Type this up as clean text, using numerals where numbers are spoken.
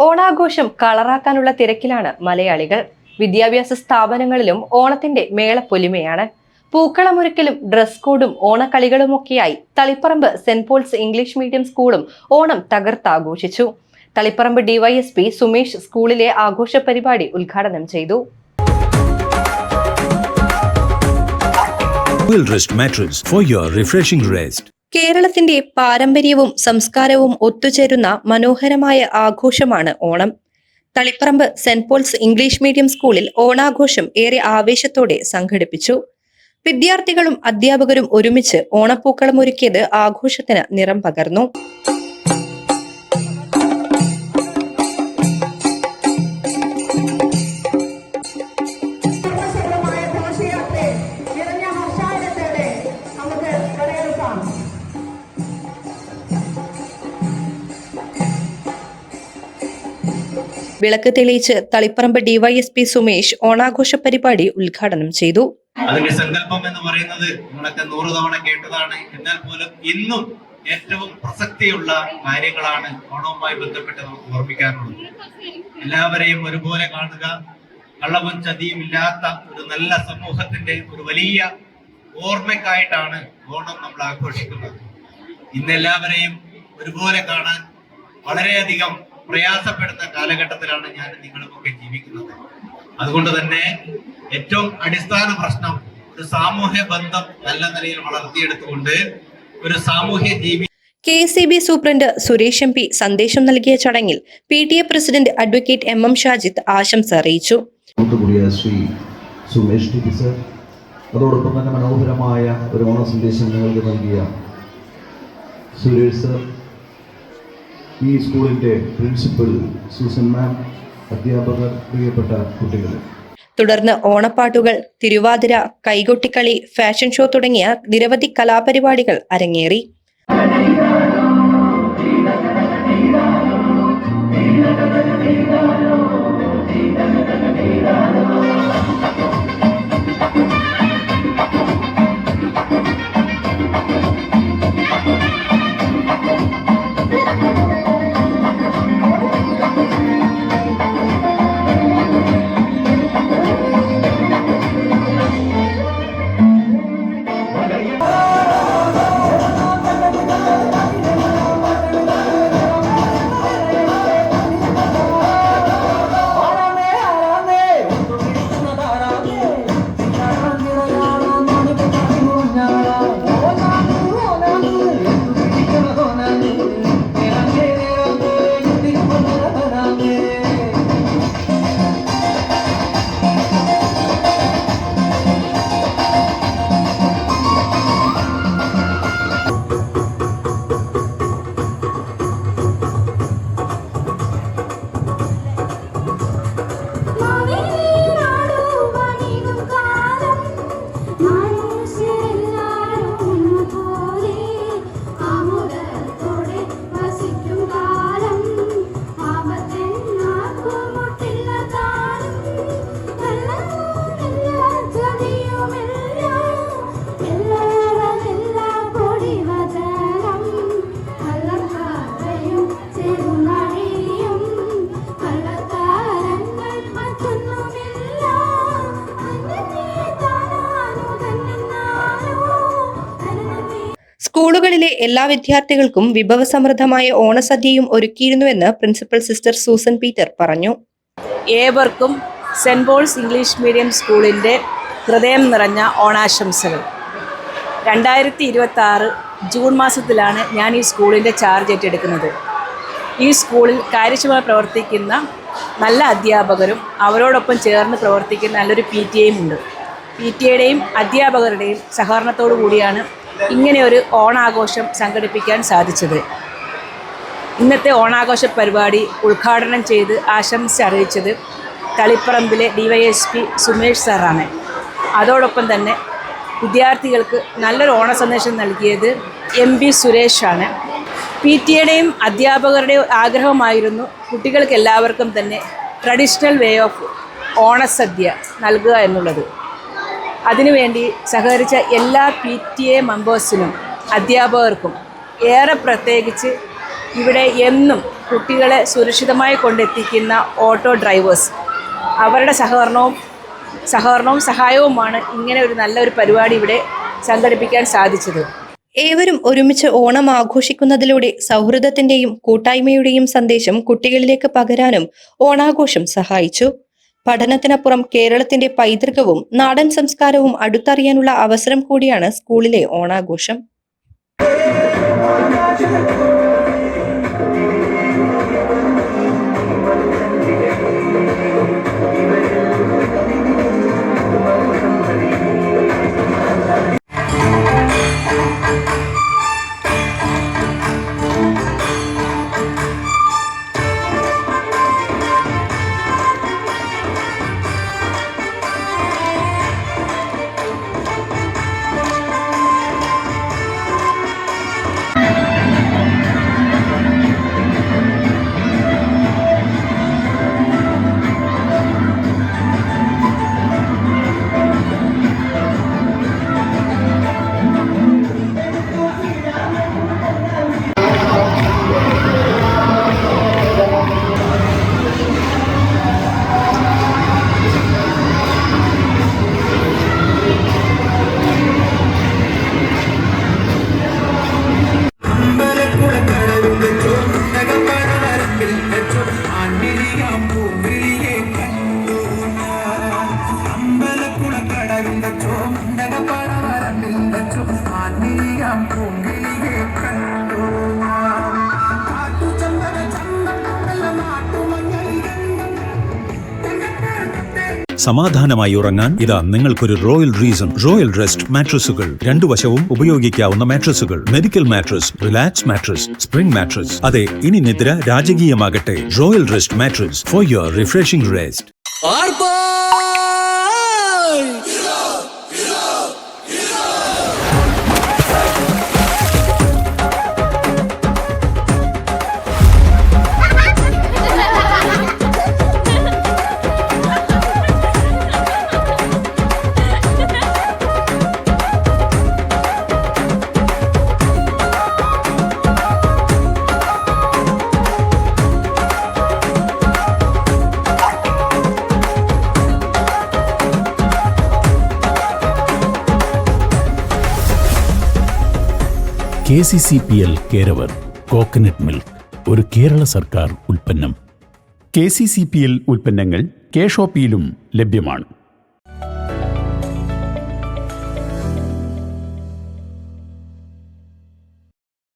ഓണാഘോഷം കളറാക്കാനുള്ള തിരക്കിലാണ് മലയാളികൾ. വിദ്യാഭ്യാസ സ്ഥാപനങ്ങളിലും ഓണത്തിന്റെ മേളപ്പൊലിമയാണ്. പൂക്കളമൊരുക്കലും ഡ്രസ് കോഡും ഓണക്കളികളുമൊക്കെയായി Taliparamba saint Paul's English medium സ്കൂളും ഓണം തകർത്താഘോഷിച്ചു. തളിപ്പറമ്പ് ഡിവൈഎസ്പി സുമേഷ് സ്കൂളിലെ ആഘോഷ പരിപാടി ഉദ്ഘാടനം ചെയ്തു. കേരളത്തിന്റെ പാരമ്പര്യവും സംസ്കാരവും ഒത്തുചേരുന്ന മനോഹരമായ ആഘോഷമാണ് Onam. Taliparamba saint Paul's English medium സ്കൂളിൽ ഓണാഘോഷം ഏറെ ആവേശത്തോടെ സംഘടിപ്പിച്ചു. വിദ്യാർത്ഥികളും അധ്യാപകരും ഒരുമിച്ച് ഓണപ്പൂക്കളം ഒരുക്കിയത് ആഘോഷത്തിന് നിറം പകർന്നു. വിളക്ക് തെളിയിച്ച് തളിപ്പറമ്പ് ഡിവൈഎസ്പി സുമേഷ് ഓണാഘോഷ പരിപാടി ഉദ്ഘാടനം ചെയ്തു. അതിന്റെ സങ്കല്പം എന്ന് പറയുന്നത് നമ്മളൊക്കെ 100 തവണ കേട്ടതാണ്. എന്നാൽ പോലും ഇന്നും ഏറ്റവും പ്രസക്തിയുള്ള കാര്യങ്ങളാണ് ഓണവുമായി ബന്ധപ്പെട്ട് നമുക്ക് ഓർമ്മിക്കാനുള്ളത്. എല്ലാവരെയും ഒരുപോലെ കാണുക, കള്ളവും ചതിയും ഇല്ലാത്ത ഒരു നല്ല സമൂഹത്തിന്റെ ഒരു വലിയ ഓർമ്മയ്ക്കായിട്ടാണ് ഓണം നമ്മൾ ആഘോഷിക്കുന്നത്. ഇന്ന് എല്ലാവരെയും ഒരുപോലെ കാണാൻ വളരെയധികം പ്രയാസപ്പെടുന്ന കാലഘട്ടത്തിലാണ് ഞാൻ നിങ്ങളുമൊക്കെ ജീവിക്കുന്നത്. അതുകൊണ്ട് തന്നെ ഏറ്റവും അടിസ്ഥാന പ്രശ്നം ഒരു സാമൂഹ്യ ബന്ധം നല്ല നിലയിൽ വളർത്തിയെടുത്തുകൊണ്ട് ഒരു സാമൂഹ്യ ജീവി KCB സൂപ്രണ്ട് സുരേഷ് MP സന്ദേശം നൽകിയ ചടങ്ങിൽ PTA president advocate MM Shajith ആശംസ അറിയിച്ചു. അതോടൊപ്പം തന്നെ മനോഹരമായ ഒരു ഓണ സന്ദേശം നിങ്ങൾക്ക് നൽകിയ സുരേഷ് സർ, ഈ സ്കൂളിന്റെ പ്രിൻസിപ്പൽ സൂസൻ മാം, അധ്യാപകർ, പ്രിയപ്പെട്ട കുട്ടികൾ. തുടർന്ന് ഓണപ്പാട്ടുകൾ, തിരുവാതിര, കൈകൊട്ടിക്കളി, ഫാഷൻ ഷോ തുടങ്ങിയ നിരവധി കലാപരിപാടികൾ അരങ്ങേറി. സ്കൂളുകളിലെ എല്ലാ വിദ്യാർത്ഥികൾക്കും വിഭവസമൃദ്ധമായ ഓണസദ്യയും ഒരുക്കിയിരുന്നുവെന്ന് പ്രിൻസിപ്പൽ സിസ്റ്റർ സൂസൻ പീറ്റർ പറഞ്ഞു. ഏവർക്കും സെന്റ് പോൾസ് ഇംഗ്ലീഷ് മീഡിയം സ്കൂളിൻ്റെ ഹൃദയം നിറഞ്ഞ ഓണാശംസകൾ. 2026 ജൂൺ മാസത്തിലാണ് ഞാൻ ഈ സ്കൂളിൻ്റെ ചാർജ് ഏറ്റെടുക്കുന്നത്. ഈ സ്കൂളിൽ കാര്യക്ഷമമായി പ്രവർത്തിക്കുന്ന നല്ല അധ്യാപകരും അവരോടൊപ്പം ചേർന്ന് പ്രവർത്തിക്കുന്ന നല്ലൊരു PTA ഉണ്ട്. PTA-യുടെയും അധ്യാപകരുടെയും സഹകരണത്തോടു കൂടിയാണ് ഇങ്ങനെ ഒരു ഓണാഘോഷം സംഘടിപ്പിക്കാൻ സാധിച്ചത്. ഇന്നത്തെ ഓണാഘോഷ പരിപാടി ഉദ്ഘാടനം ചെയ്ത് ആശംസ അറിയിച്ചത് തളിപ്പറമ്പിലെ DYSP സുമേഷ് സാറാണ്. അതോടൊപ്പം തന്നെ വിദ്യാർത്ഥികൾക്ക് നല്ലൊരു ഓണ സന്ദേശം നൽകിയത് MP സുരേഷാണ്. PTA-യുടെയും അധ്യാപകരുടെയും ആഗ്രഹമായിരുന്നു കുട്ടികൾക്ക് എല്ലാവർക്കും തന്നെ ട്രഡീഷണൽ വേ ഓഫ് ഓണസദ്യ നൽകുക എന്നുള്ളത്. അതിനുവേണ്ടി സഹകരിച്ച എല്ലാ PTA മെമ്പേഴ്സിനും അധ്യാപകർക്കും ഏറെ പ്രത്യേകിച്ച് ഇവിടെ എന്നും കുട്ടികളെ സുരക്ഷിതമായി കൊണ്ടെത്തിക്കുന്ന ഓട്ടോ ഡ്രൈവേഴ്സ്, അവരുടെ സഹകരണവും സഹായവുമാണ് ഇങ്ങനെ ഒരു നല്ലൊരു പരിപാടി ഇവിടെ സംഘടിപ്പിക്കാൻ സാധിച്ചത്. ഏവരും ഒരുമിച്ച് ഓണം ആഘോഷിക്കുന്നതിലൂടെ സൗഹൃദത്തിന്റെയും കൂട്ടായ്മയുടെയും സന്ദേശം കുട്ടികളിലേക്ക് പകരാനും ഓണാഘോഷം സഹായിച്ചു. പഠനത്തിനപ്പുറം കേരളത്തിന്റെ പൈതൃകവും നാടൻ സംസ്കാരവും അടുത്തറിയാനുള്ള അവസരം കൂടിയാണ് സ്കൂളിലെ ഓണാഘോഷം. സമാധാനമായി ഉറങ്ങാൻ ഇതാ നിങ്ങൾക്കൊരു റോയൽ റീസൺ. റോയൽ റെസ്റ്റ് മാട്രസുകൾ, രണ്ടു വശവും ഉപയോഗിക്കാവുന്ന മാട്രസുകൾ, medical mattress, relax mattress, spring mattress. അതെ, ഇനി നിദ്ര രാജകീയമാകട്ടെ. Royal rest mattress for your refreshing rest. KCCPL കേരവർ കോക്കനട്ട് മിൽക്ക് ഒരു കേരള സർക്കാർ ഉൽപ്പന്നം. KCCPL ഉൽപ്പന്നങ്ങൾ കെ ഷോപ്പിയിലും ലഭ്യമാണ്.